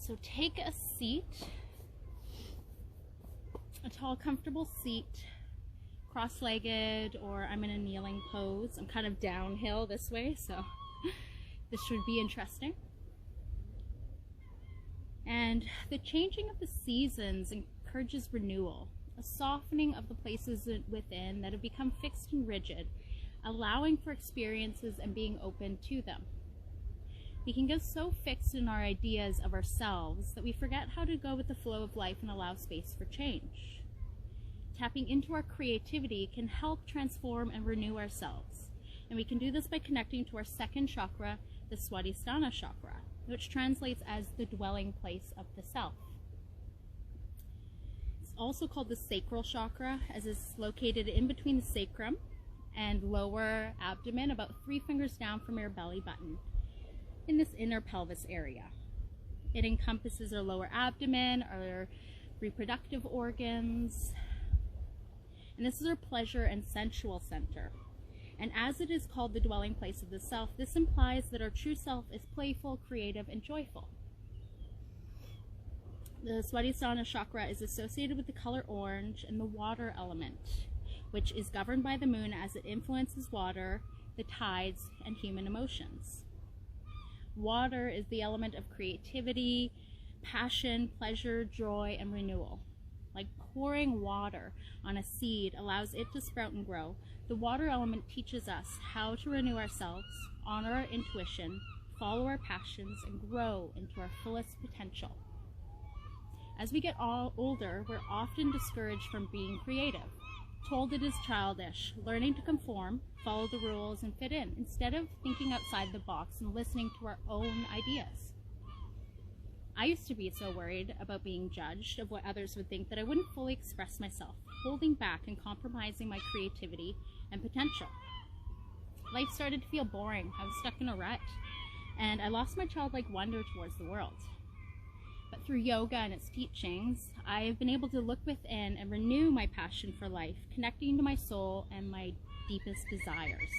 So take a seat, a tall, comfortable seat, cross-legged, or I'm in a kneeling pose. I'm kind of downhill this way, so this should be interesting. And the changing of the seasons encourages renewal, a softening of the places within that have become fixed and rigid, allowing for experiences and being open to them. We can get so fixed in our ideas of ourselves that we forget how to go with the flow of life and allow space for change. Tapping into our creativity can help transform and renew ourselves. And we can do this by connecting to our second chakra, the Svadisthana chakra, which translates as the dwelling place of the self. It's also called the sacral chakra, as it's located in between the sacrum and lower abdomen, about 3 fingers down from your belly button, in this inner pelvis area. It encompasses our lower abdomen, our reproductive organs, and this is our pleasure and sensual center. And as it is called the dwelling place of the self, this implies that our true self is playful, creative, and joyful. The Svadisthana chakra is associated with the color orange and the water element, which is governed by the moon as it influences water, the tides, and human emotions. Water is the element of creativity, passion, pleasure, joy, and renewal. Like pouring water on a seed allows it to sprout and grow, the water element teaches us how to renew ourselves, honor our intuition, follow our passions, and grow into our fullest potential. As we get older, we're often discouraged from being creative, told it is childish, learning to conform, follow the rules, and fit in, instead of thinking outside the box and listening to our own ideas. I used to be so worried about being judged, of what others would think, that I wouldn't fully express myself, holding back and compromising my creativity and potential. Life started to feel boring. I was stuck in a rut, and I lost my childlike wonder towards the world. But through yoga and its teachings, I have been able to look within and renew my passion for life, connecting to my soul and my deepest desires.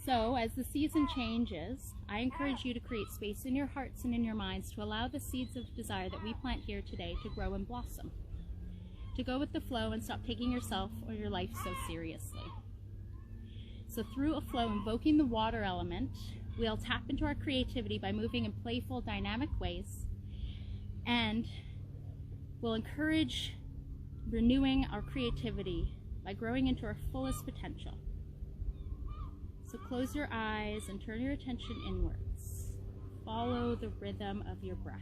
So, as the season changes, I encourage you to create space in your hearts and in your minds to allow the seeds of desire that we plant here today to grow and blossom. To go with the flow and stop taking yourself or your life so seriously. So through a flow invoking the water element, we'll tap into our creativity by moving in playful, dynamic ways, and we'll encourage renewing our creativity by growing into our fullest potential. So close your eyes and turn your attention inwards. Follow the rhythm of your breath.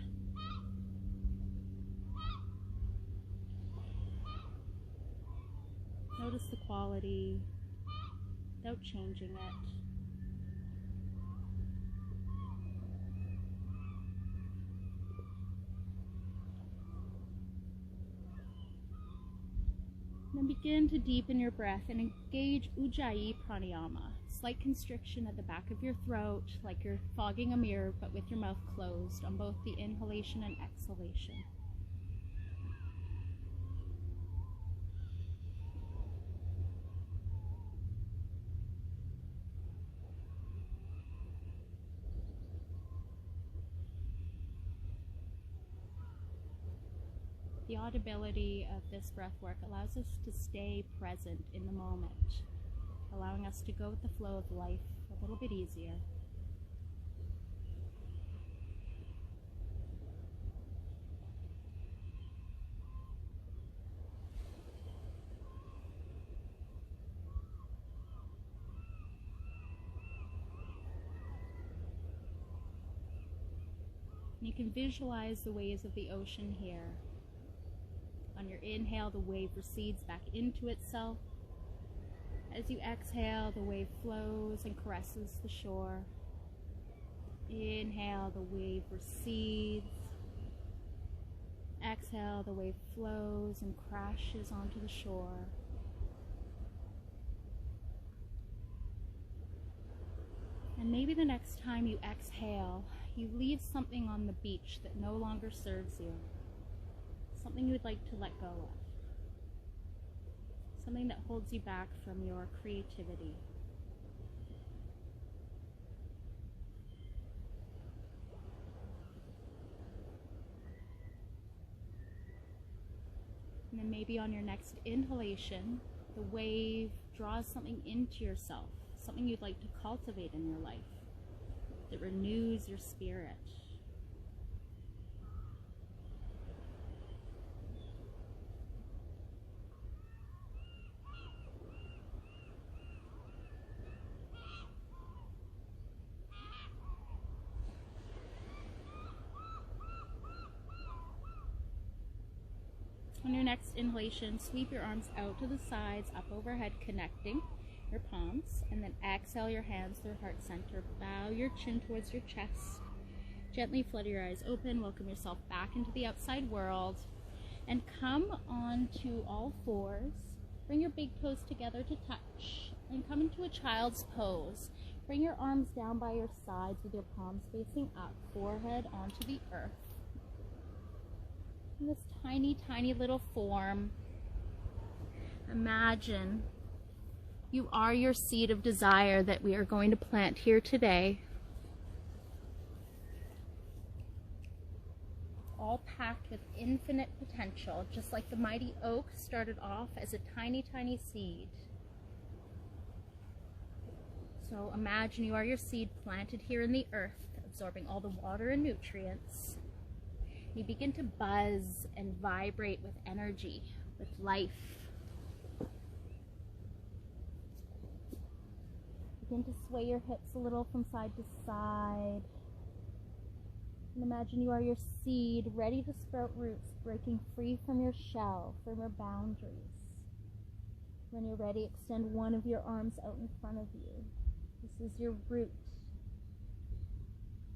Notice the quality without changing it. Then begin to deepen your breath and engage Ujjayi Pranayama. Slight constriction at the back of your throat, like you're fogging a mirror, but with your mouth closed on both the inhalation and exhalation. The audibility of this breath work allows us to stay present in the moment, allowing us to go with the flow of life a little bit easier. You can visualize the waves of the ocean here. On your inhale, the wave recedes back into itself. As you exhale, the wave flows and caresses the shore. Inhale, the wave recedes. Exhale, the wave flows and crashes onto the shore. And maybe the next time you exhale, you leave something on the beach that no longer serves you. Something you would like to let go of. Something that holds you back from your creativity. And then maybe on your next inhalation, the wave draws something into yourself, something you'd like to cultivate in your life that renews your spirit. On your next inhalation, sweep your arms out to the sides, up overhead, connecting your palms, and then exhale your hands through heart center. Bow your chin towards your chest. Gently flutter your eyes open. Welcome yourself back into the outside world. And come onto all fours. Bring your big toes together to touch. And come into a child's pose. Bring your arms down by your sides with your palms facing up, forehead onto the earth. In this tiny, tiny little form, imagine you are your seed of desire that we are going to plant here today. All packed with infinite potential, just like the mighty oak started off as a tiny, tiny seed. So imagine you are your seed planted here in the earth, absorbing all the water and nutrients. You begin to buzz and vibrate with energy, with life. Begin to sway your hips a little from side to side. And imagine you are your seed, ready to sprout roots, breaking free from your shell, from your boundaries. When you're ready, extend one of your arms out in front of you. This is your root.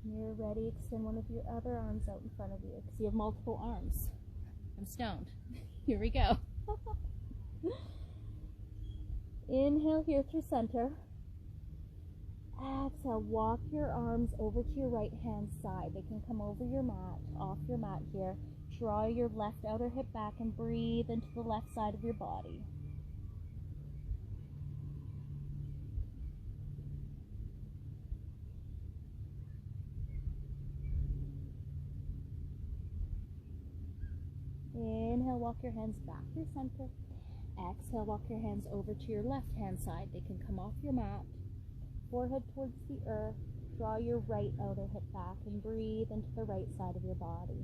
When you're ready, extend one of your other arms out in front of you, because you have multiple arms. I'm stoned. Here we go. Inhale here through center. Exhale, walk your arms over to your right hand side. They can come over your mat, off your mat here. Draw your left outer hip back and breathe into the left side of your body. Inhale, walk your hands back through center. Exhale, walk your hands over to your left hand side. They can come off your mat. Forehead towards the earth. Draw your right outer hip back and breathe into the right side of your body.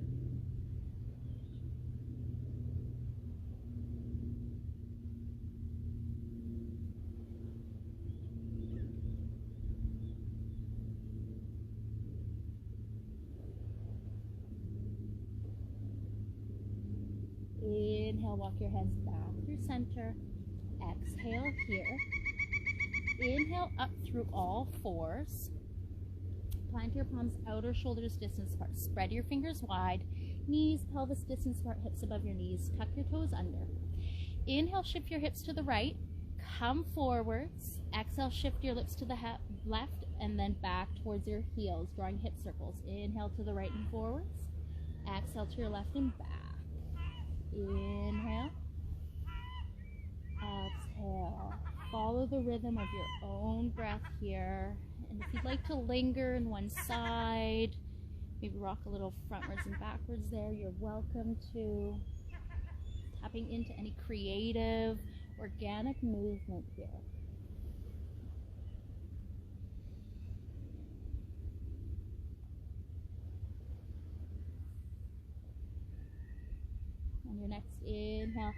Inhale, walk your hands back through center. Exhale here. Inhale up through all fours. Plant your palms outer shoulders distance apart. Spread your fingers wide. Knees, pelvis distance apart, hips above your knees. Tuck your toes under. Inhale, shift your hips to the right. Come forwards. Exhale, shift your lips to the left and then back towards your heels, drawing hip circles. Inhale to the right and forwards. Exhale to your left and back. Inhale. Exhale. Follow the rhythm of your own breath here. And if you'd like to linger in one side, maybe rock a little frontwards and backwards there, you're welcome to. Tapping into any creative, organic movement here. On your next inhale,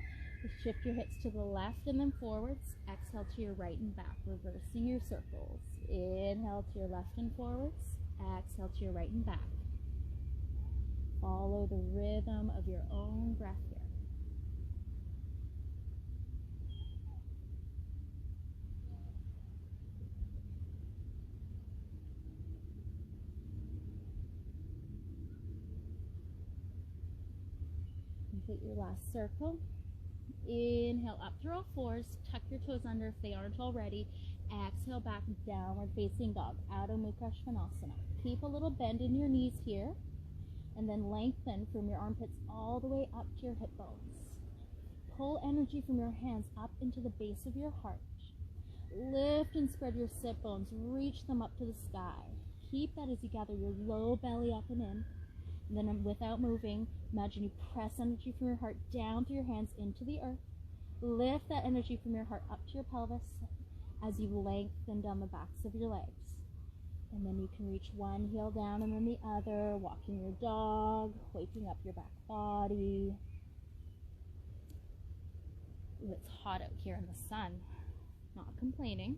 shift your hips to the left and then forwards. Exhale to your right and back, reversing your circles. Inhale to your left and forwards. Exhale to your right and back. Follow the rhythm of your own breath here. Complete your last circle. Inhale up through all fours. Tuck your toes under if they aren't already. Exhale back, downward facing dog, Adho Mukha Svanasana. Keep a little bend in your knees here, and then lengthen from your armpits all the way up to your hip bones. Pull energy from your hands up into the base of your heart. Lift and spread your sit bones. Reach them up to the sky. Keep that as you gather your low belly up and in. And then without moving, imagine you press energy from your heart down through your hands into the earth. Lift that energy from your heart up to your pelvis as you lengthen down the backs of your legs. And then you can reach one heel down and then the other, walking your dog, waking up your back body. Ooh, it's hot out here in the sun. Not complaining,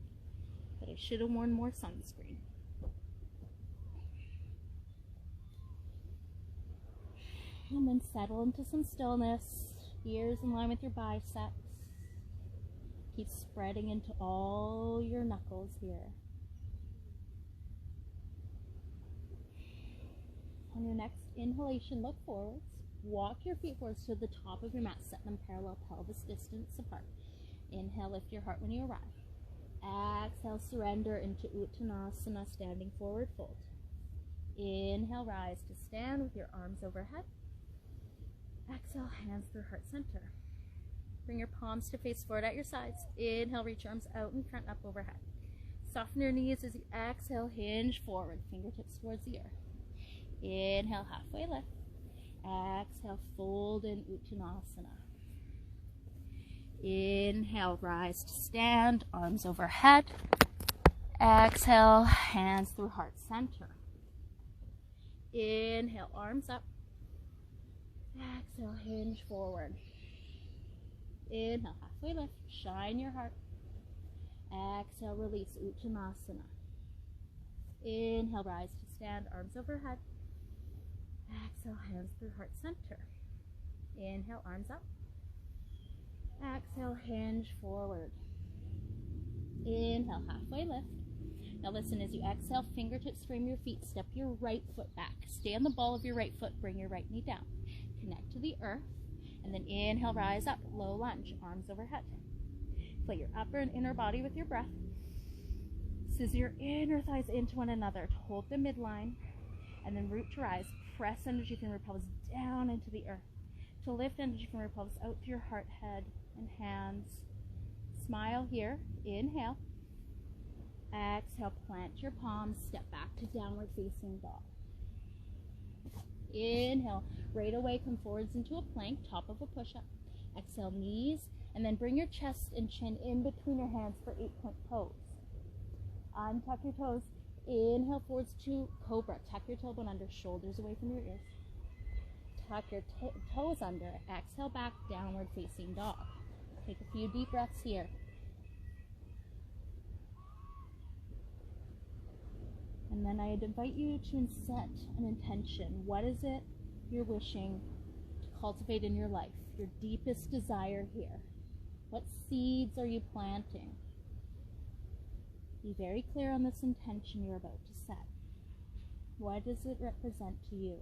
but I should have worn more sunscreen. And then settle into some stillness, ears in line with your biceps. Keep spreading into all your knuckles here. On your next inhalation, look forwards. Walk your feet forwards to the top of your mat. Set them parallel, pelvis distance apart. Inhale, lift your heart when you arrive. Exhale, surrender into Uttanasana, standing forward fold. Inhale, rise to stand with your arms overhead. Exhale, hands through heart center. Bring your palms to face forward at your sides. Inhale, reach arms out in front, up overhead. Soften your knees as you exhale, hinge forward, fingertips towards the earth. Inhale, halfway lift. Exhale, fold in Uttanasana. Inhale, rise to stand, arms overhead. Exhale, hands through heart center. Inhale, arms up. Exhale, hinge forward. Inhale, halfway lift, shine your heart. Exhale, release Uttanasana. Inhale, rise to stand, arms overhead. Exhale, hands through heart center. Inhale, arms up. Exhale, hinge forward. Inhale, halfway lift. Now listen, as you exhale, fingertips frame your feet. Step your right foot back. Stay on the ball of your right foot. Bring your right knee down. Connect to the earth. And then inhale, rise up. Low lunge, arms overhead. Play your upper and inner body with your breath. Scissor your inner thighs into one another. Hold the midline. And then root to rise. Press energy from your pelvis down into the earth. To lift energy from your pelvis out through your heart, head, and hands. Smile here. Inhale. Exhale, plant your palms. Step back to downward facing dog. Inhale. Right away, come forwards into a plank, top of a push-up. Exhale, knees. And then bring your chest and chin in between your hands for 8-point pose. Untuck your toes. Inhale forwards to cobra. Tuck your tailbone under, shoulders away from your ears. Tuck your toes under. Exhale back, downward facing dog. Take a few deep breaths here. And then I'd invite you to set an intention. What is it you're wishing to cultivate in your life? Your deepest desire here. What seeds are you planting? Be very clear on this intention you're about to set. What does it represent to you?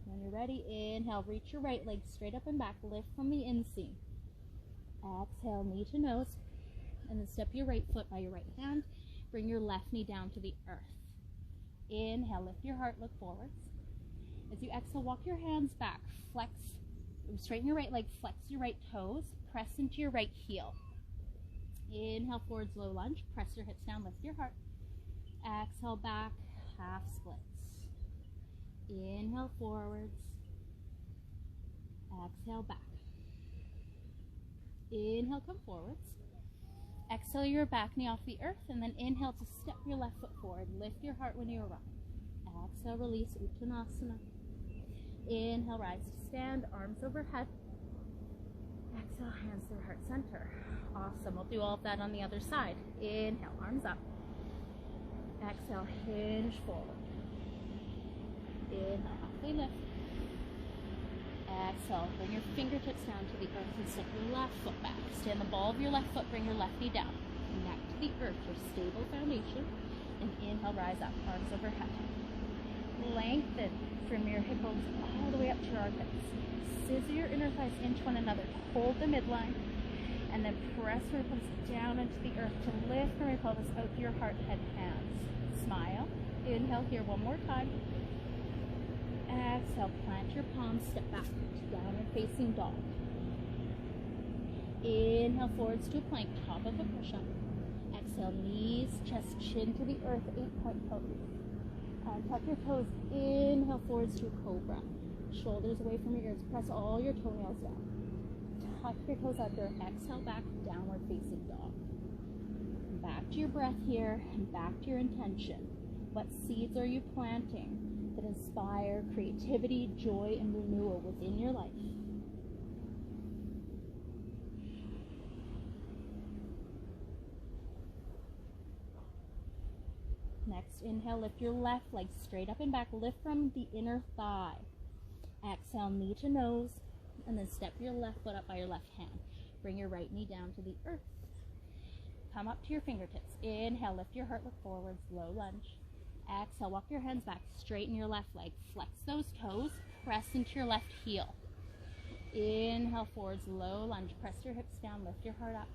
When you're ready, inhale, reach your right leg straight up and back, lift from the inseam. Exhale, knee to nose, and then step your right foot by your right hand. Bring your left knee down to the earth. Inhale, lift your heart, look forwards. As you exhale, walk your hands back, flex, straighten your right leg, flex your right toes, press into your right heel. Inhale, forwards, low lunge, press your hips down, lift your heart. Exhale, back, half splits. Inhale, forwards. Exhale, back. Inhale, come forwards. Exhale your back knee off the earth, and then inhale to step your left foot forward. Lift your heart when you arrive. Exhale, release Uttanasana. Inhale, rise to stand, arms overhead. Exhale, hands through heart center. Awesome. We'll do all of that on the other side. Inhale, arms up. Exhale, hinge forward. Inhale, halfway lift. Exhale, bring your fingertips down to the earth and step your left foot back. Stay on the ball of your left foot, bring your left knee down. Connect to the earth, your stable foundation. And inhale, rise up, arms overhead. Lengthen from your hip bones all the way up to your armpits. Scissor your inner thighs into one another. Hold the midline. And then press your pelvis down into the earth to lift from your pelvis out to your heart, head, hands. Smile. Inhale here one more time. Exhale, plant your palms, step back to downward facing dog. Inhale forwards to a plank, top of a push-up. Exhale, knees, chest, chin to the earth, 8-point pose. And tuck your toes. Inhale forwards to a cobra. Shoulders away from your ears. Press all your toenails down. Tuck your toes under. Exhale back, downward facing dog. Back to your breath here and back to your intention. What seeds are you planting that inspire creativity, joy, and renewal within your life? Next, inhale, lift your left leg straight up and back. Lift from the inner thigh. Exhale, knee to nose, and then step your left foot up by your left hand. Bring your right knee down to the earth. Come up to your fingertips. Inhale, lift your heart, look forwards, low lunge. Exhale, walk your hands back, straighten your left leg. Flex those toes, press into your left heel. Inhale, forwards, low lunge. Press your hips down, lift your heart up.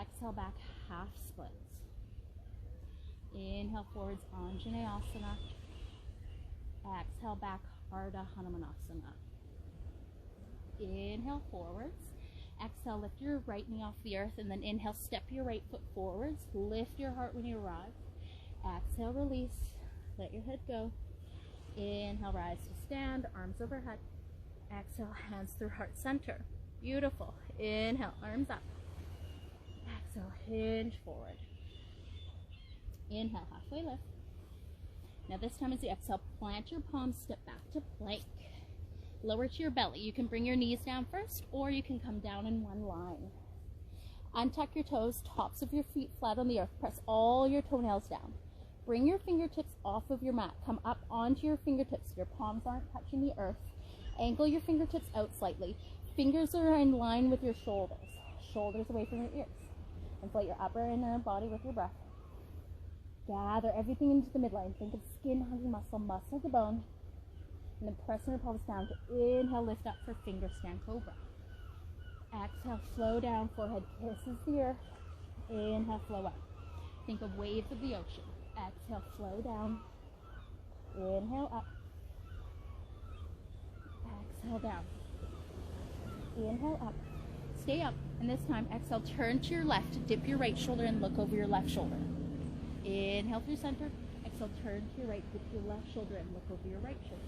Exhale, back, half splits. Inhale forwards, Anjaneyasana. Exhale back, Ardha Hanumanasana. Inhale forwards. Exhale, lift your right knee off the earth, and then inhale, step your right foot forwards. Lift your heart when you arrive. Exhale, release. Let your head go. Inhale, rise to stand, arms overhead. Exhale, hands through heart center. Beautiful. Inhale, arms up. Exhale, hinge forward. Inhale, halfway lift. Now this time as you exhale, plant your palms, step back to plank. Lower to your belly. You can bring your knees down first, or you can come down in one line. Untuck your toes, tops of your feet flat on the earth. Press all your toenails down. Bring your fingertips off of your mat. Come up onto your fingertips. Your palms aren't touching the earth. Angle your fingertips out slightly. Fingers are in line with your shoulders. Shoulders away from your ears. Inflate your upper and inner body with your breath. Gather everything into the midline. Think of skin hugging muscle, muscle to bone. And then pressing your pelvis down to inhale, lift up for finger stand cobra. Exhale, flow down, forehead kisses the earth. Inhale, flow up. Think of waves of the ocean. Exhale, flow down. Inhale, up. Exhale, down. Inhale, up. Stay up. And this time, exhale, turn to your left. Dip your right shoulder and look over your left shoulder. Inhale through center. Exhale, turn to your right. Dip your left shoulder and look over your right shoulder.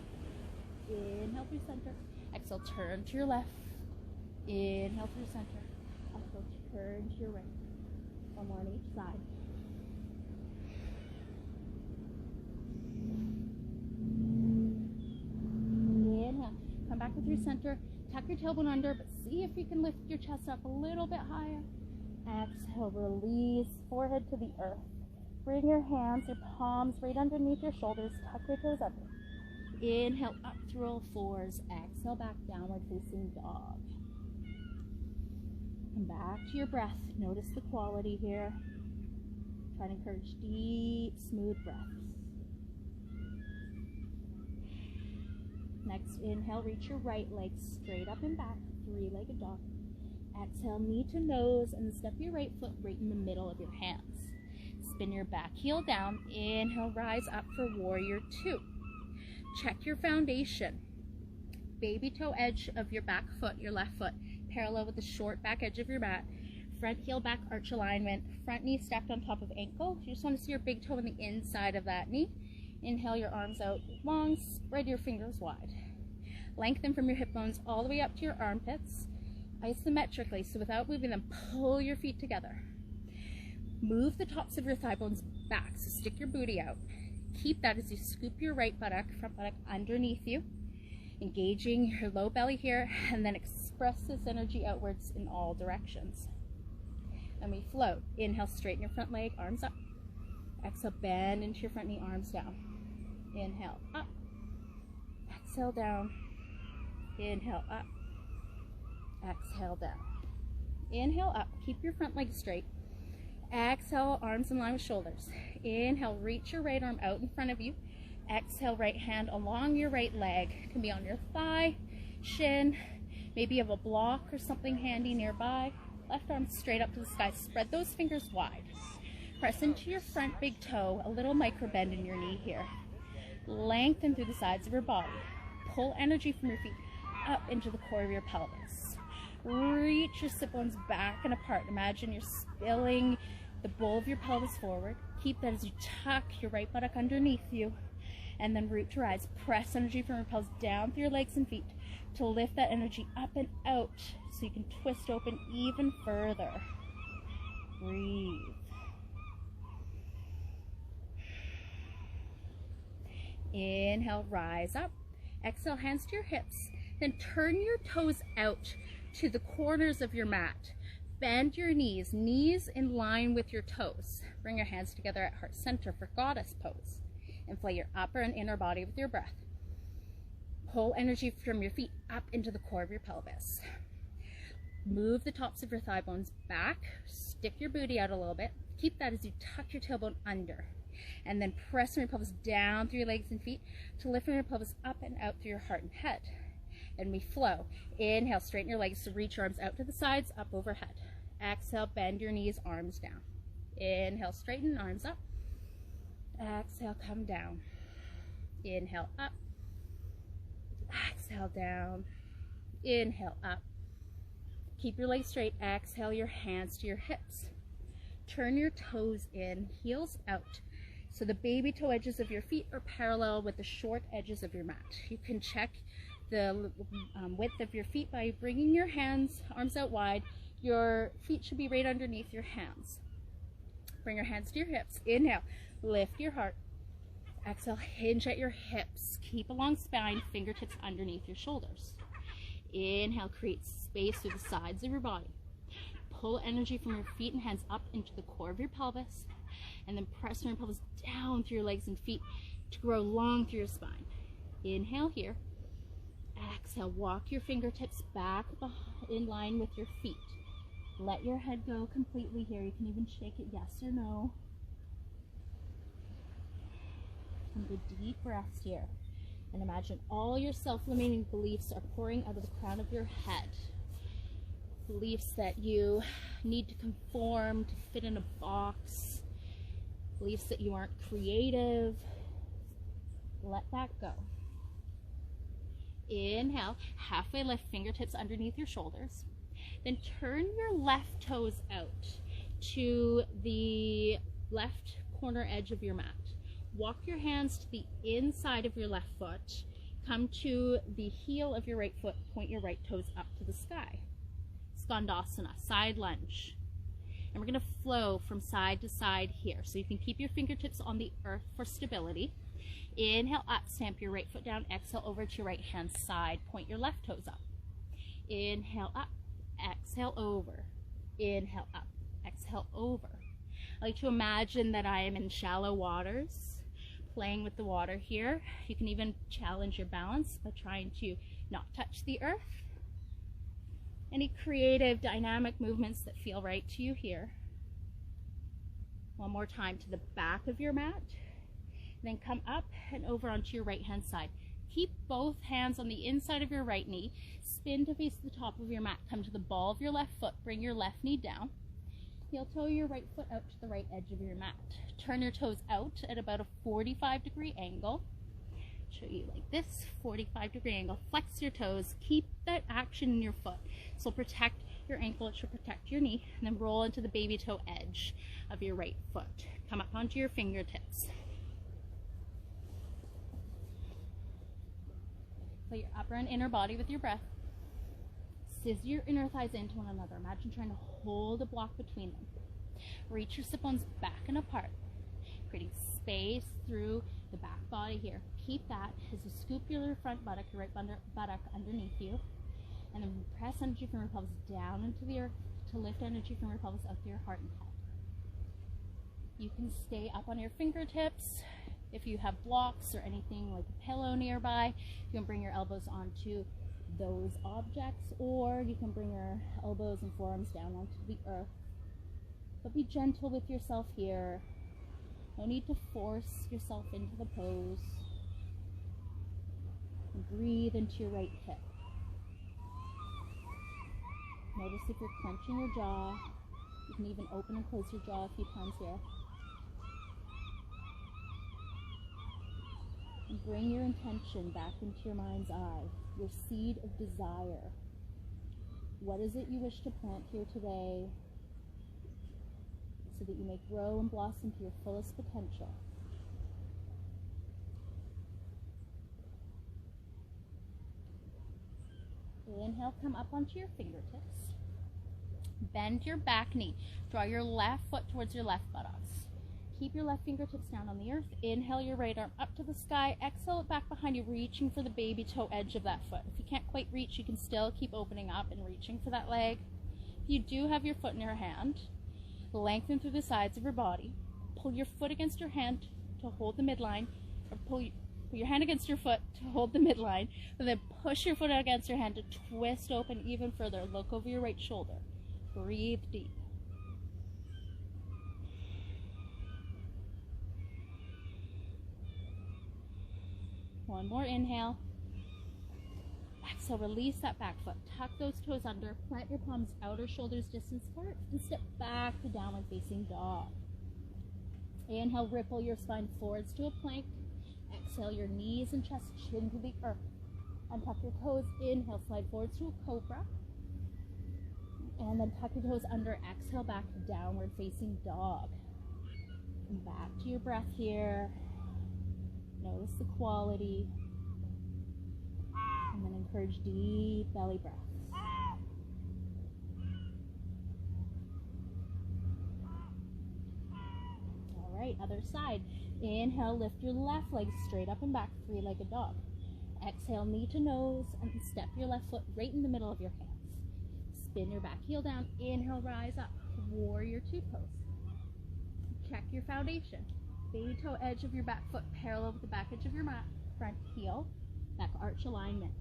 Inhale through center. Exhale, turn to your left. Inhale through center. Exhale, turn to your right. One more on each side. Inhale. Come back to through center. Tuck your tailbone under, but see if you can lift your chest up a little bit higher. Exhale, release, forehead to the earth. Bring your hands, your palms right underneath your shoulders. Tuck your toes under. Inhale, up through all fours. Exhale, back, downward facing dog. Come back to your breath. Notice the quality here. Try to encourage deep, smooth breaths. Next, inhale, reach your right leg straight up and back, three-legged dog. Exhale, knee to nose, and step your right foot right in the middle of your hands. Spin your back heel down. Inhale, rise up for warrior two. Check your foundation. Baby toe edge of your back foot, your left foot, parallel with the short back edge of your mat. Front heel back arch alignment. Front knee stacked on top of ankle. You just want to see your big toe on the inside of that knee. Inhale your arms out long, spread your fingers wide. Lengthen from your hip bones all the way up to your armpits, isometrically, so without moving them, pull your feet together. Move the tops of your thigh bones back, so stick your booty out. Keep that as you scoop your right buttock, front buttock underneath you, engaging your low belly here, and then express this energy outwards in all directions. And we float. Inhale, straighten your front leg, arms up. Exhale, bend into your front knee, arms down. Inhale, up. Exhale, down. Inhale, up. Exhale, down. Inhale, up. Keep your front leg straight. Exhale, arms in line with shoulders. Inhale, reach your right arm out in front of you. Exhale, right hand along your right leg. It can be on your thigh, shin. Maybe you have a block or something handy nearby. Left arm straight up to the sky. Spread those fingers wide. Press into your front big toe, a little micro bend in your knee here. Lengthen through the sides of your body. Pull energy from your feet up into the core of your pelvis. Reach your sit bones back and apart. Imagine you're spilling the bowl of your pelvis forward. Keep that as you tuck your right buttock underneath you. And then root to rise. Press energy from your pelvis down through your legs and feet to lift that energy up and out so you can twist open even further. Breathe. Inhale, rise up. Exhale, hands to your hips. Then turn your toes out to the corners of your mat. Bend your knees, knees in line with your toes. Bring your hands together at heart center for goddess pose. Inflate your upper and inner body with your breath. Pull energy from your feet up into the core of your pelvis. Move the tops of your thigh bones back. Stick your booty out a little bit. Keep that as you tuck your tailbone under. And then press your pelvis down through your legs and feet to lift your pelvis up and out through your heart and head. And we flow. Inhale, straighten your legs to reach your arms out to the sides, up overhead. Exhale, bend your knees, arms down. Inhale, straighten, arms up. Exhale, come down. Inhale, up. Exhale, down. Inhale, up. Keep your legs straight. Exhale, your hands to your hips. Turn your toes in, heels out. So the baby toe edges of your feet are parallel with the short edges of your mat. You can check the width of your feet by bringing your hands, arms out wide. Your feet should be right underneath your hands. Bring your hands to your hips. Inhale, lift your heart. Exhale, hinge at your hips. Keep a long spine, fingertips underneath your shoulders. Inhale, create space through the sides of your body. Pull energy from your feet and hands up into the core of your pelvis. And then press your pelvis down through your legs and feet to grow long through your spine. Inhale here. Exhale, walk your fingertips back in line with your feet. Let your head go completely here. You can even shake it yes or no. Some good deep breaths here. And imagine all your self-limiting beliefs are pouring out of the crown of your head. Beliefs that you need to conform, to fit in a box. Beliefs that you aren't creative. Let that go. Inhale, halfway lift, fingertips underneath your shoulders. Then turn your left toes out to the left corner edge of your mat. Walk your hands to the inside of your left foot. Come to the heel of your right foot. Point your right toes up to the sky. Skandasana, side lunge. And we're going to flow from side to side here. So you can keep your fingertips on the earth for stability. Inhale up, stamp your right foot down. Exhale over to your right hand side. Point your left toes up. Inhale up, exhale over. Inhale up, exhale over. I like to imagine that I am in shallow waters, playing with the water here. You can even challenge your balance by trying to not touch the earth. Any creative, dynamic movements that feel right to you here. One more time to the back of your mat. Then come up and over onto your right hand side. Keep both hands on the inside of your right knee. Spin to face the top of your mat. Come to the ball of your left foot. Bring your left knee down. Heel toe your right foot out to the right edge of your mat. Turn your toes out at about a 45-degree angle. Show you like this, 45-degree angle. Flex your toes. Keep that action in your foot. So protect your ankle, it should protect your knee. And then roll into the baby toe edge of your right foot. Come up onto your fingertips. Play your upper and inner body with your breath. Scissor your inner thighs into one another. Imagine trying to hold a block between them. Reach your sit bones back and apart, creating space through the back body here. Keep that as you scoop your front buttock, your right buttock underneath you, and then press energy from your pelvis down into the earth to lift energy from your pelvis up to your heart and head. You can stay up on your fingertips. If you have blocks or anything like a pillow nearby, you can bring your elbows onto those objects, or you can bring your elbows and forearms down onto the earth. But be gentle with yourself here. No need to force yourself into the pose. And breathe into your right hip. Notice if you're clenching your jaw. You can even open and close your jaw a few times here. And bring your intention back into your mind's eye, your seed of desire. What is it you wish to plant here today so that you may grow and blossom to your fullest potential? Inhale, come up onto your fingertips. Bend your back knee. Draw your left foot towards your left buttocks. Keep your left fingertips down on the earth. Inhale your right arm up to the sky. Exhale it back behind you, reaching for the baby toe edge of that foot. If you can't quite reach, you can still keep opening up and reaching for that leg. If you do have your foot in your hand, lengthen through the sides of your body. Pull your foot against your hand to hold the midline, or pull your hand against your foot to hold the midline, and then push your foot against your hand to twist open even further. Look over your right shoulder. Breathe deep. One more inhale. Exhale, release that back foot. Tuck those toes under. Plant your palms outer shoulders distance apart and step back to downward facing dog. Inhale, ripple your spine forwards to a plank. Exhale, your knees and chest chin to the earth. Untuck your toes. Inhale, slide forwards to a cobra. And then tuck your toes under. Exhale, back to downward facing dog. And back to your breath here. Notice the quality. And then encourage deep belly breaths. All right, other side. Inhale, lift your left leg straight up and back, three-legged dog. Exhale, knee to nose, and step your left foot right in the middle of your hands. Spin your back heel down. Inhale, rise up. Warrior two pose. Check your foundation. Baby toe edge of your back foot parallel with the back edge of your mat. Front heel, back arch alignment.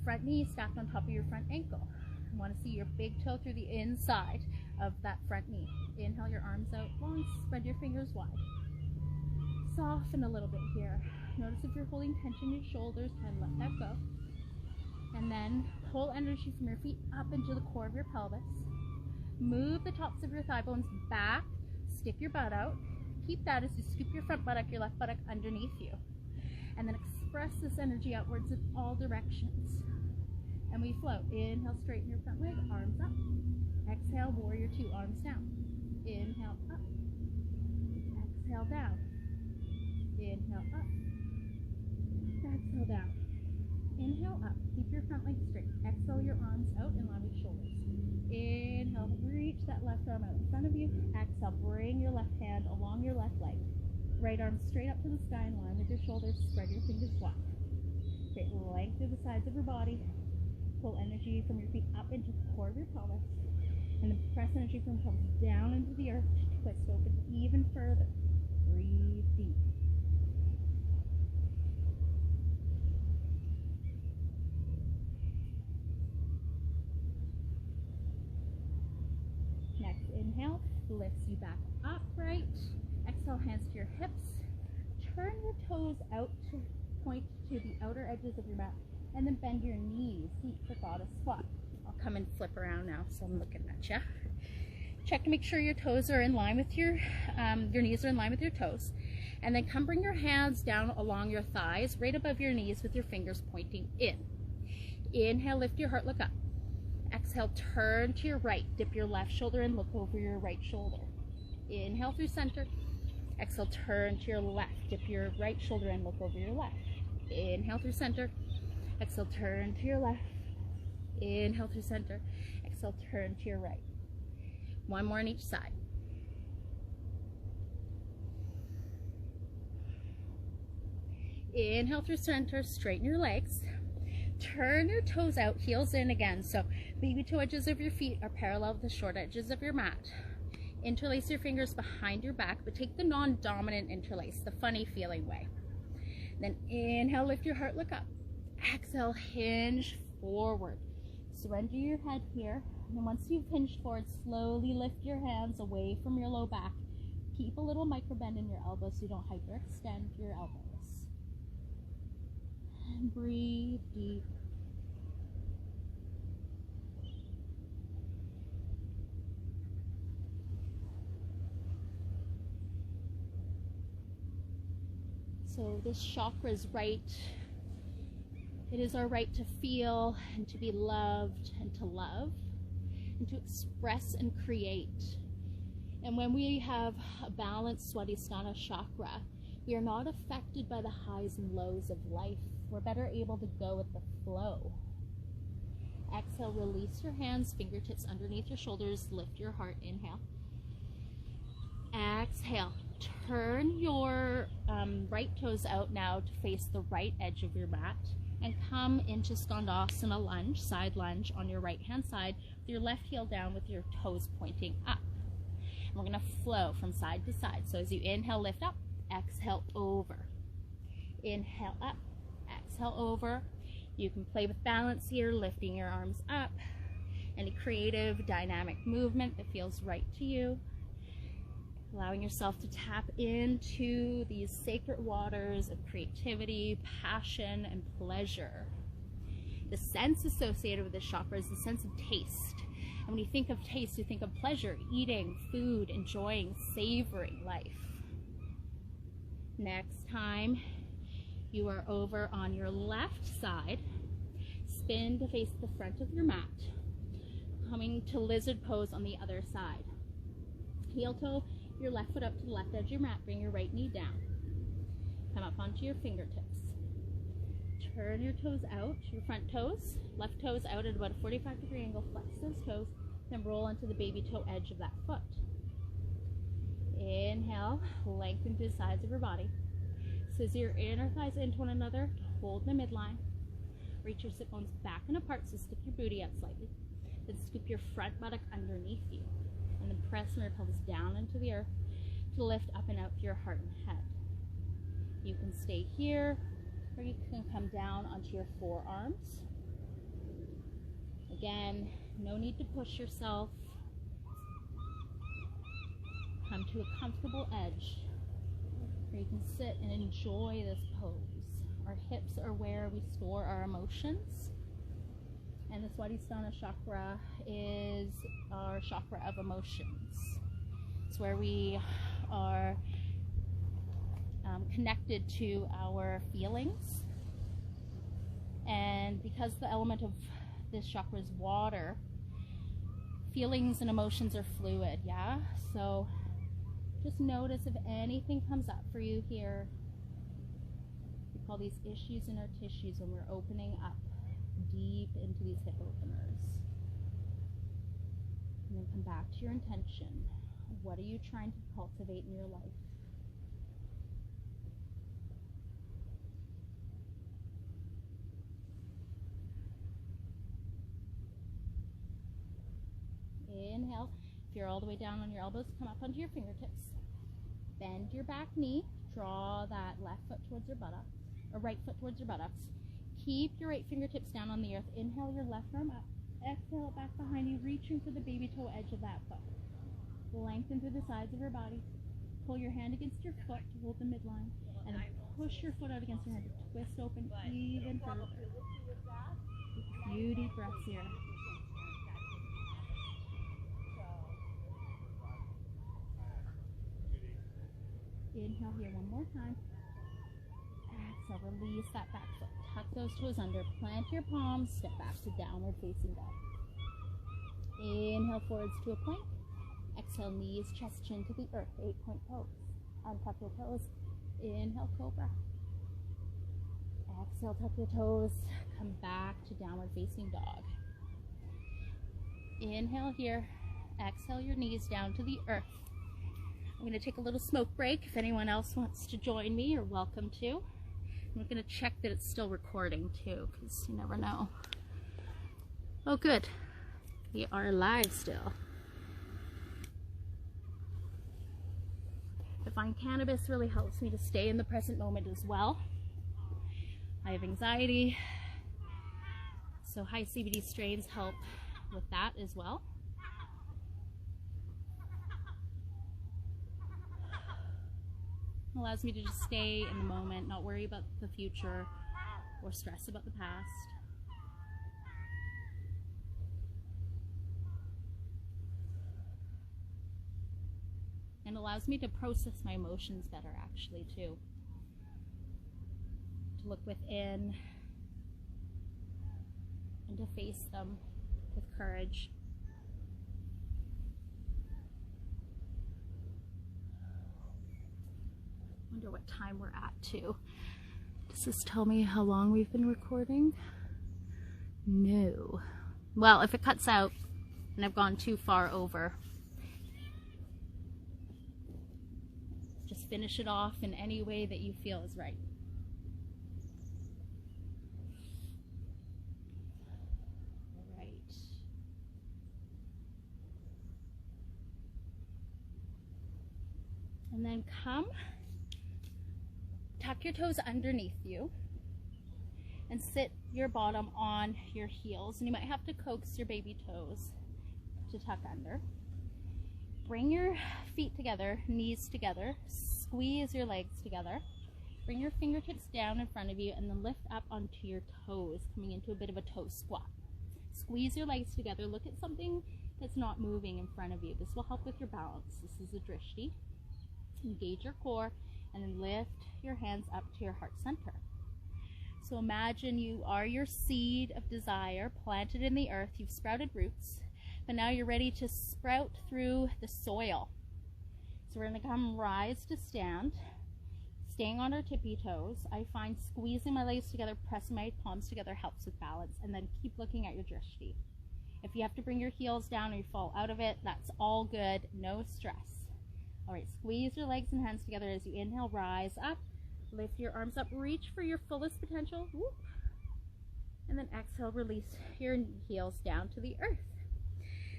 Front knee stacked on top of your front ankle. You want to see your big toe through the inside of that front knee. Inhale your arms out long, spread your fingers wide. Soften a little bit here. Notice if you're holding tension in your shoulders, and let that go. And then pull energy from your feet up into the core of your pelvis. Move the tops of your thigh bones back. Stick your butt out. Keep that as you scoop your front buttock, your left buttock underneath you. And then express this energy outwards in all directions. And we float. Inhale, straighten your front leg, arms up. Exhale, warrior two, arms down. Inhale, up. Exhale, down. Inhale, up. Exhale, down. Inhale, up. Keep your front leg straight. Exhale, your arms out in line with shoulders. Inhale, reach that left arm out in front of you. Exhale, bring your left hand along your left leg. Right arm straight up to the sky in line with your shoulders. Spread your fingers wide. Create length through the sides of your body. Pull energy from your feet up into the core of your pelvis. And then press energy from your pelvis down into the earth to twist open even further. Breathe deep. Next inhale lifts you back upright. Exhale, hands to your hips. Turn your toes out to point to the outer edges of your mat, and then bend your knees, seat for goddess squat. I'll come and flip around now, so I'm looking at you. Check to make sure your toes are in line with your knees are in line with your toes, and then come bring your hands down along your thighs, right above your knees, with your fingers pointing in. Inhale, lift your heart, look up. Exhale, turn to your right. Dip your left shoulder and look over your right shoulder. Inhale through center. Exhale, turn to your left. Dip your right shoulder and look over your left. Inhale through center. Exhale, turn to your left. Inhale through center. Exhale, turn to your right. One more on each side. Inhale through center. Straighten your legs. Turn your toes out, heels in again. So baby toe edges of your feet are parallel with the short edges of your mat. Interlace your fingers behind your back, but take the non-dominant interlace, the funny feeling way. Then inhale, lift your heart, look up. Exhale, hinge forward. Surrender your head here. And then once you've hinged forward, slowly lift your hands away from your low back. Keep a little micro bend in your elbows so you don't hyperextend your elbows. And breathe deep. So this chakra is right It is our right to feel and to be loved and to love and to express and create. And when we have a balanced Svadisthana chakra, we are not affected by the highs and lows of life. We're better able to go with the flow. Exhale, release your hands, fingertips underneath your shoulders, lift your heart, inhale. Exhale, turn your right toes out now to face the right edge of your mat and come into Skandasana lunge, side lunge on your right hand side with your left heel down with your toes pointing up. And we're gonna flow from side to side. So as you inhale, lift up, exhale, over. Inhale, up, exhale, over. You can play with balance here, lifting your arms up. Any creative, dynamic movement that feels right to you. Allowing yourself to tap into these sacred waters of creativity, passion, and pleasure. The sense associated with this chakra is the sense of taste. And when you think of taste, you think of pleasure, eating, food, enjoying, savoring life. Next time, you are over on your left side. Spin to face the front of your mat. Coming to lizard pose on the other side. Heel toe your left foot up to the left edge of your mat. Bring your right knee down. Come up onto your fingertips. Turn your toes out, your front toes. Left toes out at about a 45-degree angle. Flex those toes. Then roll onto the baby toe edge of that foot. Inhale, lengthen to the sides of your body. Scissor your inner thighs into one another. Hold the midline. Reach your sit bones back and apart, so stick your booty up slightly. Then scoop your front buttock underneath you. And then press your pelvis down into the earth to lift up and out your heart and head. You can stay here, or you can come down onto your forearms. Again, no need to push yourself. Come to a comfortable edge where you can sit and enjoy this pose. Our hips are where we store our emotions. And the Svadisthana chakra is our chakra of emotions. It's where we are connected to our feelings. And because the element of this chakra is water, feelings and emotions are fluid, yeah? So just notice if anything comes up for you here. We call these issues in our tissues when we're opening up deep into these hip openers. And then come back to your intention. What are you trying to cultivate in your life? Inhale. If you're all the way down on your elbows, come up onto your fingertips. Bend your back knee. Draw that left foot towards your buttocks, or right foot towards your buttocks. Keep your right fingertips down on the earth. Inhale your left arm up. Exhale it back behind you, reaching for the baby toe edge of that foot. Lengthen through the sides of your body. Pull your hand against your foot to hold the midline. And then push your foot out against your hand to twist open even further. A few deep breaths here. Inhale here one more time. Exhale, release that back foot. Tuck those toes under. Plant your palms. Step back to downward facing dog. Inhale forwards to a plank. Exhale, knees, chest, chin to the earth. 8-point pose. Untuck your toes. Inhale, cobra. Exhale, tuck your toes. Come back to downward facing dog. Inhale here. Exhale your knees down to the earth. I'm going to take a little smoke break. If anyone else wants to join me, you're welcome to. I'm going to check that it's still recording too, because you never know. Oh, good. We are live still. I find cannabis really helps me to stay in the present moment as well. I have anxiety, so high CBD strains help with that as well. Allows me to just stay in the moment, not worry about the future or stress about the past. And allows me to process my emotions better, actually, too. To look within and to face them with courage. Wonder what time we're at too. Does this tell me how long we've been recording? No. Well, if it cuts out and I've gone too far over, just finish it off in any way that you feel is right. All right. And then come, tuck your toes underneath you and sit your bottom on your heels, and you might have to coax your baby toes to tuck under. Bring your feet together, knees together, squeeze your legs together. Bring your fingertips down in front of you and then lift up onto your toes, coming into a bit of a toe squat. Squeeze your legs together. Look at something that's not moving in front of you. This will help with your balance. This is a drishti. Engage your core and then lift your hands up to your heart center. So imagine you are your seed of desire planted in the earth. You've sprouted roots, but now you're ready to sprout through the soil. So we're going to come rise to stand, staying on our tippy toes. I find squeezing my legs together, pressing my palms together helps with balance, and then keep looking at your drishti. If you have to bring your heels down or you fall out of it, that's all good, no stress. All right, squeeze your legs and hands together as you inhale, rise up. Lift your arms up, reach for your fullest potential. Whoop. And then exhale, release your heels down to the earth.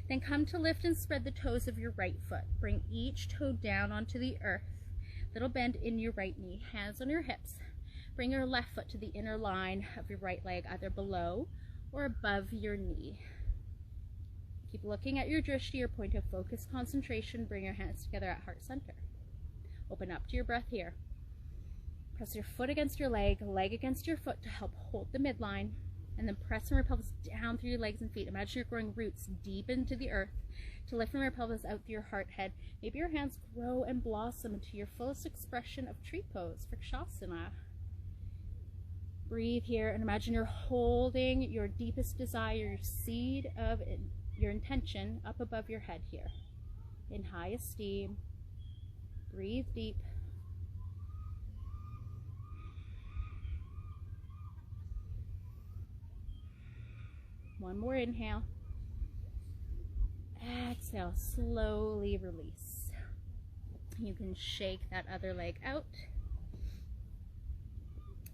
Then come to lift and spread the toes of your right foot. Bring each toe down onto the earth. Little bend in your right knee, hands on your hips. Bring your left foot to the inner line of your right leg, either below or above your knee. Keep looking at your drishti, your point of focus, concentration. Bring your hands together at heart center. Open up to your breath here. Press your foot against your leg against your foot to help hold the midline, and then press from your pelvis down through your legs and feet. Imagine you're growing roots deep into the earth to lift from your pelvis out through your heart head. Maybe your hands grow and blossom into your fullest expression of tree pose for Shavasana. Breathe here and imagine you're holding your deepest desire, your seed of your intention up above your head here. In high esteem, breathe deep. One more inhale. Exhale, slowly release. You can shake that other leg out.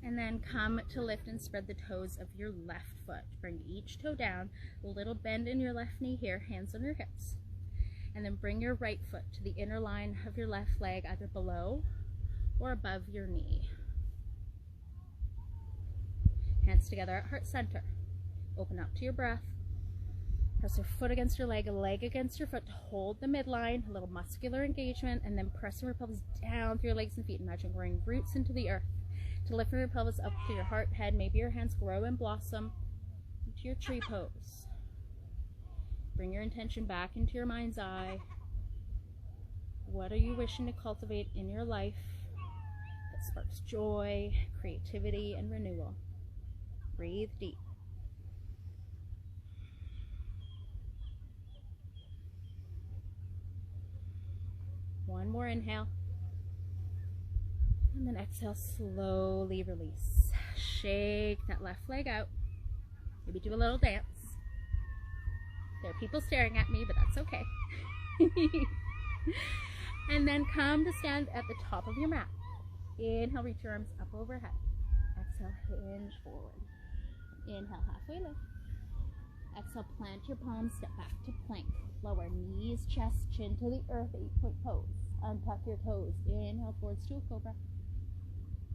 And then come to lift and spread the toes of your left foot. Bring each toe down, a little bend in your left knee here, hands on your hips. And then bring your right foot to the inner line of your left leg, either below or above your knee. Hands together at heart center. Open up to your breath. Press your foot against your leg, a leg against your foot to hold the midline, a little muscular engagement, and then press your pelvis down through your legs and feet. Imagine growing roots into the earth. To lift your pelvis up to your heart, head, maybe your hands grow and blossom into your tree pose. Bring your intention back into your mind's eye. What are you wishing to cultivate in your life that sparks joy, creativity, and renewal? Breathe deep. One more inhale. And then exhale, slowly release. Shake that left leg out. Maybe do a little dance. There are people staring at me, but that's okay. And then come to stand at the top of your mat. Inhale, reach your arms up overhead. Exhale, hinge forward. Inhale, halfway lift. Exhale, plant your palms, step back to plank. Lower knees, chest, chin to the earth, 8-point pose. Untuck your toes. Inhale, forwards to a cobra.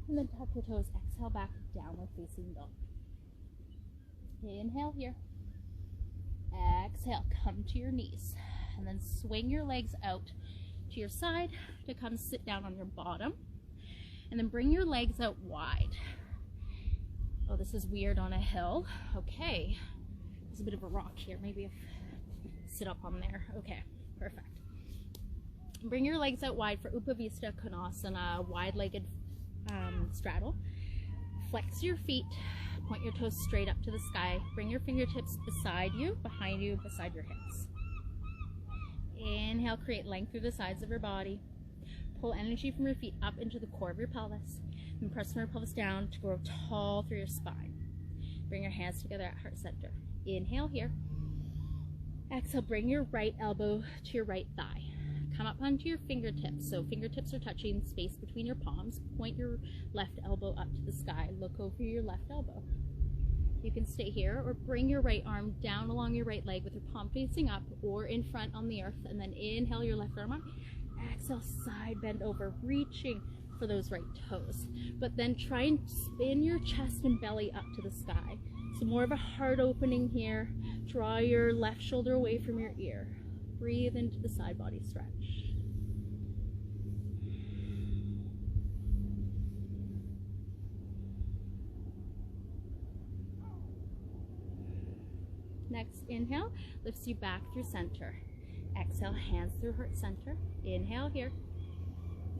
And then tuck your toes. Exhale, back, downward facing dog. Inhale here. Exhale, come to your knees. And then swing your legs out to your side to come sit down on your bottom. And then bring your legs out wide. Oh, this is weird on a hill. Okay. There's a bit of a rock here. Maybe if sit up on there. Okay, perfect. Bring your legs out wide for Upavista Konasana, wide-legged straddle. Flex your feet, Point your toes straight up to the sky. Bring your fingertips beside you, behind you, beside your hips. Inhale, create length through the sides of your body. Pull energy from your feet up into the core of your pelvis. And press from your pelvis down to grow tall through your spine. Bring your hands together at heart center. Inhale here. Exhale, bring your right elbow to your right thigh. Come up onto your fingertips. So fingertips are touching space between your palms. Point your left elbow up to the sky. Look over your left elbow. You can stay here or bring your right arm down along your right leg with your palm facing up or in front on the earth. And then inhale your left arm up. Exhale, side bend over, reaching for those right toes. But then try and spin your chest and belly up to the sky. So more of a heart opening here. Draw your left shoulder away from your ear. Breathe into the side body stretch. Next inhale lifts you back through center. Exhale, hands through heart center. Inhale here.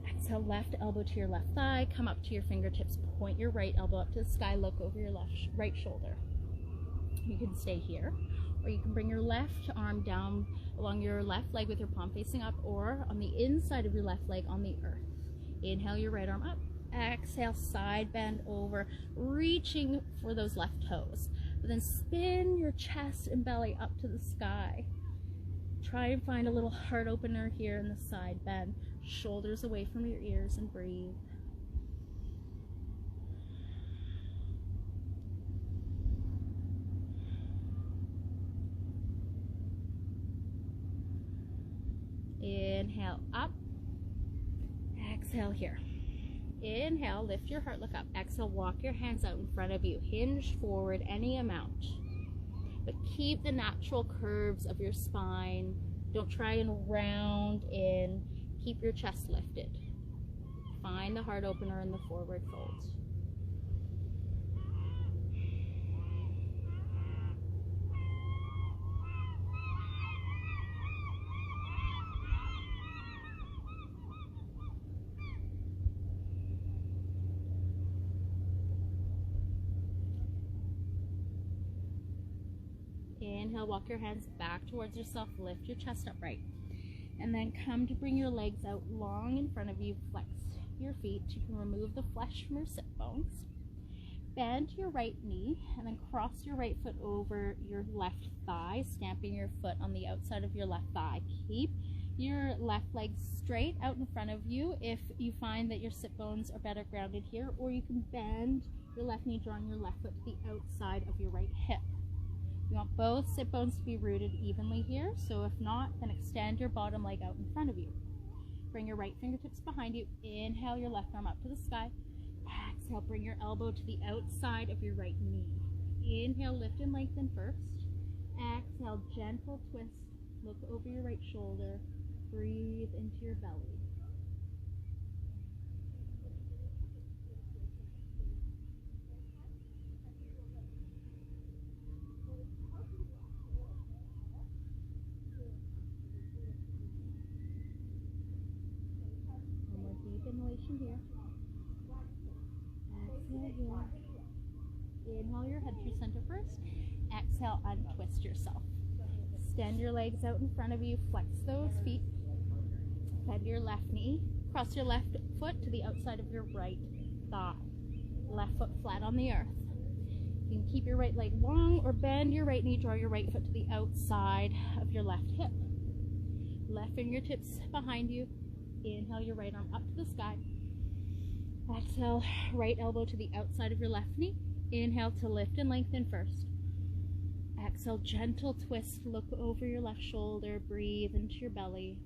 Exhale, left elbow to your left thigh. Come up to your fingertips. Point your right elbow up to the sky. Look over your right shoulder. You can stay here, or you can bring your left arm down along your left leg with your palm facing up, or on the inside of your left leg on the earth. Inhale your right arm up. Exhale, side bend over, reaching for those left toes. But then spin your chest and belly up to the sky. Try and find a little heart opener here in the side bend. Shoulders away from your ears and breathe. Inhale up. Exhale here. Inhale, lift your heart, look up. Exhale, walk your hands out in front of you. Hinge forward any amount. But keep the natural curves of your spine. Don't try and round in. Keep your chest lifted. Find the heart opener in the forward fold. Inhale, walk your hands back towards yourself, lift your chest upright. And then come to bring your legs out long in front of you, flex your feet. You can remove the flesh from your sit bones. Bend your right knee and then cross your right foot over your left thigh, stamping your foot on the outside of your left thigh. Keep your left leg straight out in front of you if you find that your sit bones are better grounded here, or you can bend your left knee, drawing your left foot to the outside of your right hip. You want both sit bones to be rooted evenly here, so if not, then extend your bottom leg out in front of you. Bring your right fingertips behind you. Inhale your left arm up to the sky. Exhale, bring your elbow to the outside of your right knee. Inhale, lift and lengthen first. Exhale, gentle twist. Look over your right shoulder. Breathe into your belly. Inhalation here. Exhale here. Inhale your head through center first. Exhale, untwist yourself. Extend your legs out in front of you. Flex those feet. Bend your left knee. Cross your left foot to the outside of your right thigh. Left foot flat on the earth. You can keep your right leg long or bend your right knee. Draw your right foot to the outside of your left hip. Left fingertips behind you. Inhale your right arm up to the sky. Exhale, right elbow to the outside of your left knee. Inhale to lift and lengthen first. Exhale, gentle twist. Look over your left shoulder. Breathe into your belly.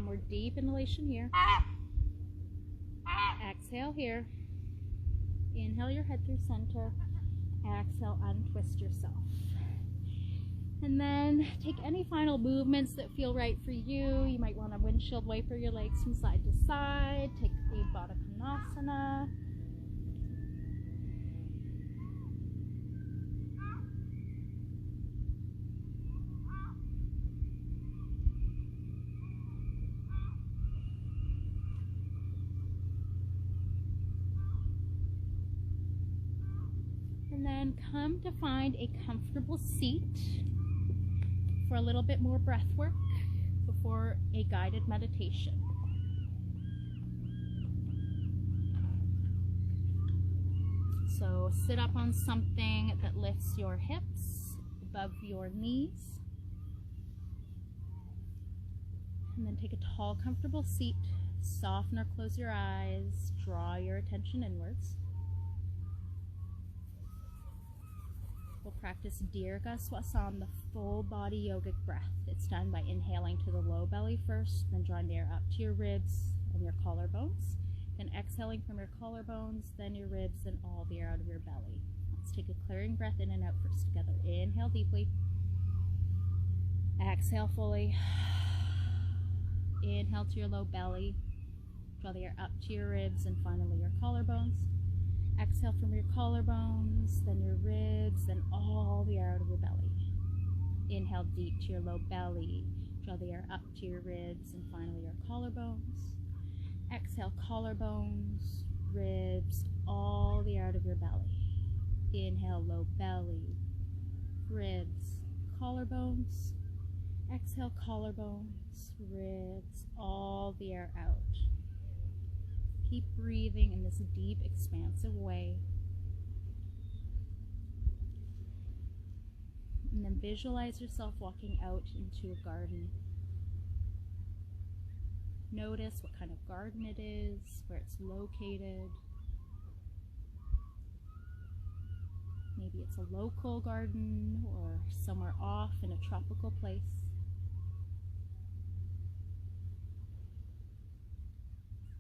More deep inhalation here. Exhale here. Inhale your head through center. Exhale, untwist yourself. And then take any final movements that feel right for you. You might want to windshield wiper your legs from side to side. Take the Baddha Konasana. And then come to find a comfortable seat for a little bit more breath work before a guided meditation. So sit up on something that lifts your hips above your knees. And then take a tall, comfortable seat. Soften or close your eyes. Draw your attention inwards. We'll practice Dirgha Svadisthana, the full body yogic breath. It's done by inhaling to the low belly first, then drawing the air up to your ribs and your collarbones. Then exhaling from your collarbones, then your ribs, and all the air out of your belly. Let's take a clearing breath in and out first together. Inhale deeply. Exhale fully. Inhale to your low belly. Draw the air up to your ribs and finally your collarbones. Exhale from your collarbones, then your ribs, and all the air out of your belly. Inhale deep to your low belly. Draw the air up to your ribs, and finally your collarbones. Exhale, collarbones, ribs, all the air out of your belly. Inhale, low belly, ribs, collarbones. Exhale, collarbones, ribs, all the air out. Keep breathing in this deep, expansive way. And then visualize yourself walking out into a garden. Notice what kind of garden it is, where it's located. Maybe it's a local garden or somewhere off in a tropical place.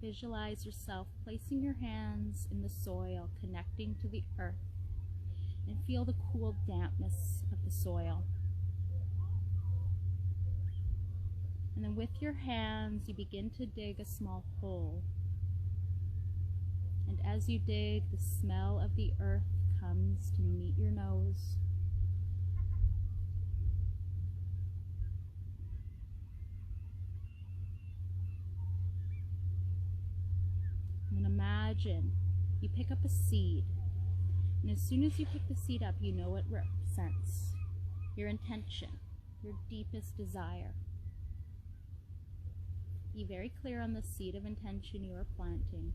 Visualize yourself placing your hands in the soil, connecting to the earth, and feel the cool dampness of the soil. And then with your hands, you begin to dig a small hole. And as you dig, the smell of the earth comes to meet your nose. And imagine you pick up a seed, and as soon as you pick the seed up, you know what it represents. Your intention, your deepest desire. Be very clear on the seed of intention you are planting.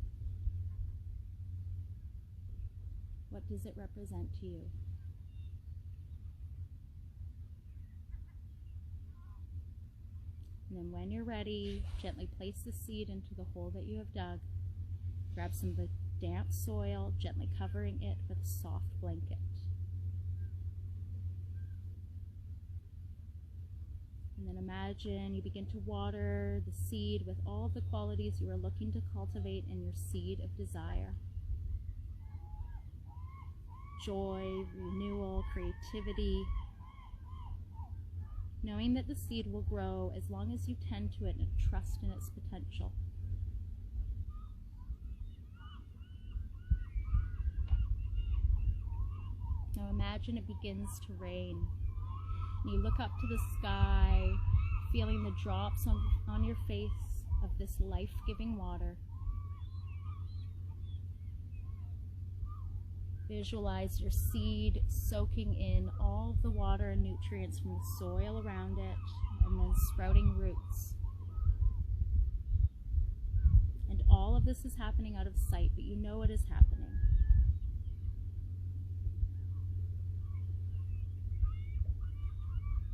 What does it represent to you? And then when you're ready, gently place the seed into the hole that you have dug. Grab some of the damp soil, gently covering it with a soft blanket. And then imagine you begin to water the seed with all of the qualities you are looking to cultivate in your seed of desire. Joy, renewal, creativity. Knowing that the seed will grow as long as you tend to it and trust in its potential. Now imagine it begins to rain. And you look up to the sky, feeling the drops on your face of this life-giving water. Visualize your seed soaking in all of the water and nutrients from the soil around it, and then sprouting roots. And all of this is happening out of sight, but you know it is happening.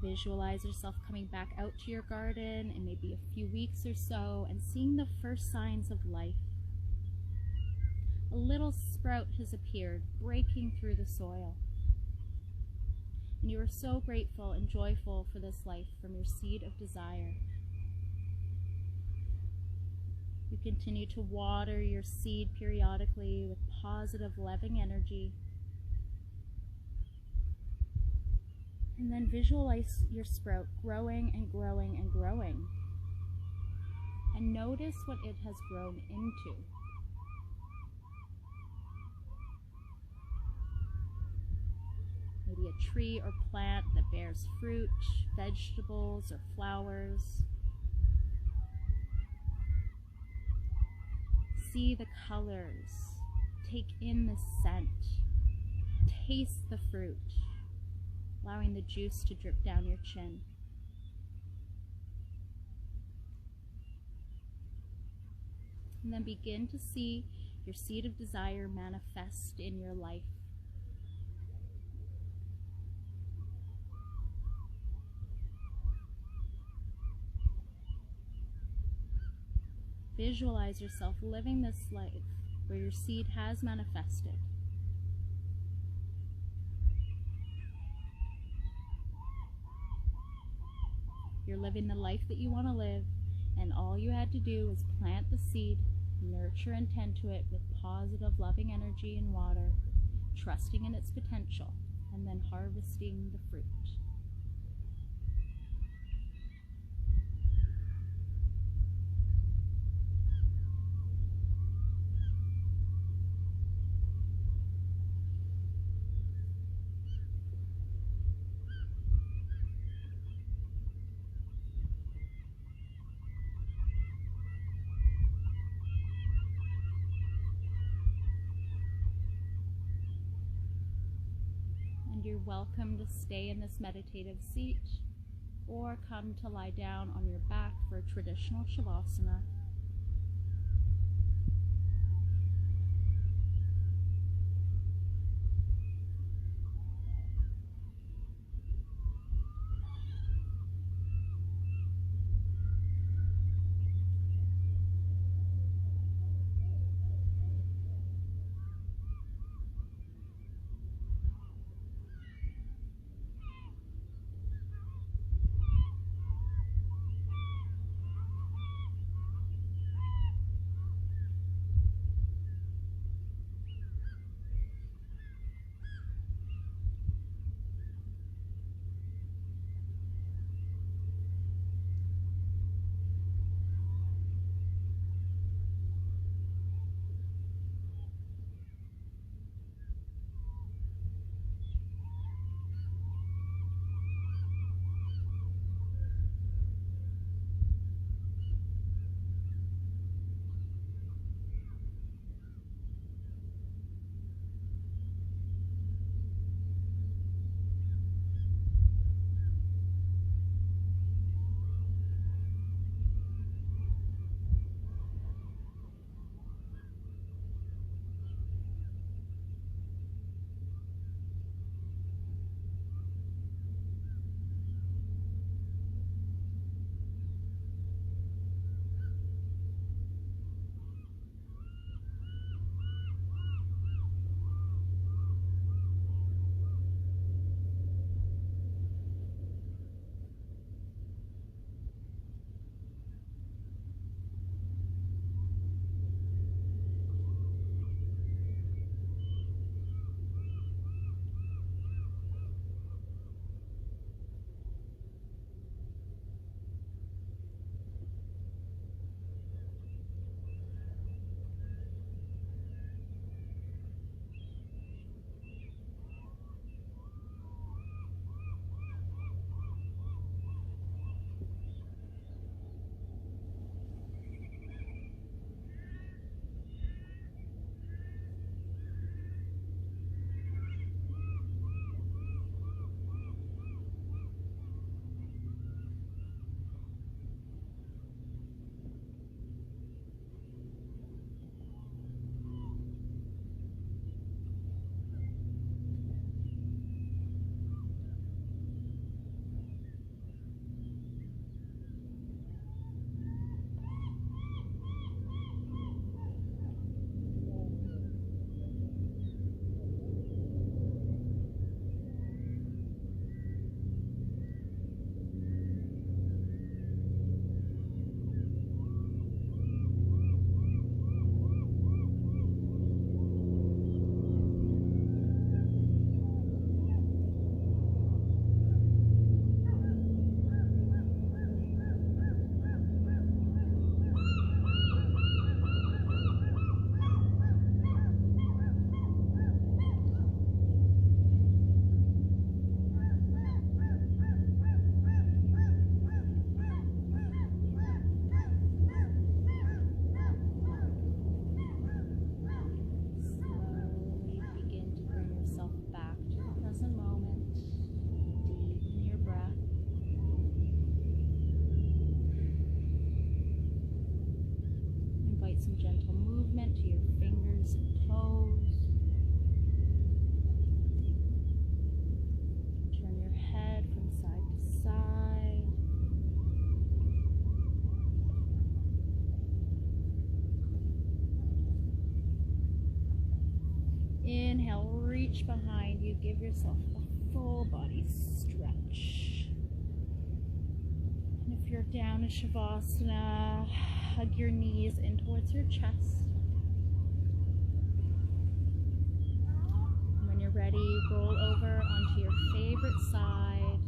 Visualize yourself coming back out to your garden in maybe a few weeks or so and seeing the first signs of life. A little sprout has appeared, breaking through the soil. And you are so grateful and joyful for this life from your seed of desire. You continue to water your seed periodically with positive, loving energy. And then visualize your sprout growing and growing and growing. And notice what it has grown into. Maybe a tree or plant that bears fruit, vegetables, or flowers. See the colors. Take in the scent. Taste the fruit, allowing the juice to drip down your chin. And then begin to see your seed of desire manifest in your life. Visualize yourself living this life where your seed has manifested. You're living the life that you want to live, and all you had to do was plant the seed, nurture and tend to it with positive, loving energy and water, trusting in its potential, and then harvesting the fruit. You're welcome to stay in this meditative seat or come to lie down on your back for a traditional Shavasana. onto your fingers and toes. Turn your head from side to side. Inhale, reach behind you, give yourself a full body stretch. And if you're down in Shavasana, hug your knees in towards your chest. And when you're ready, roll over onto your favorite side.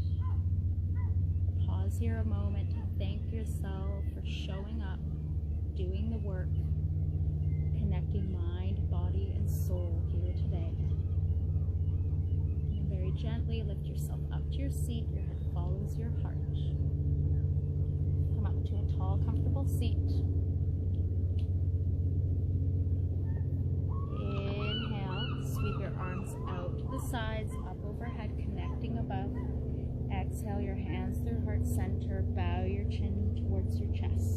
Pause here a moment to thank yourself for showing up, doing the work, connecting mind, body, and soul here today. And very gently lift yourself up to your seat. Your head follows your heart. Come up to a tall, comfortable seat. Inhale, sweep your arms out to the sides, up overhead, connecting above. Exhale your hands through heart center. Bow your chin towards your chest.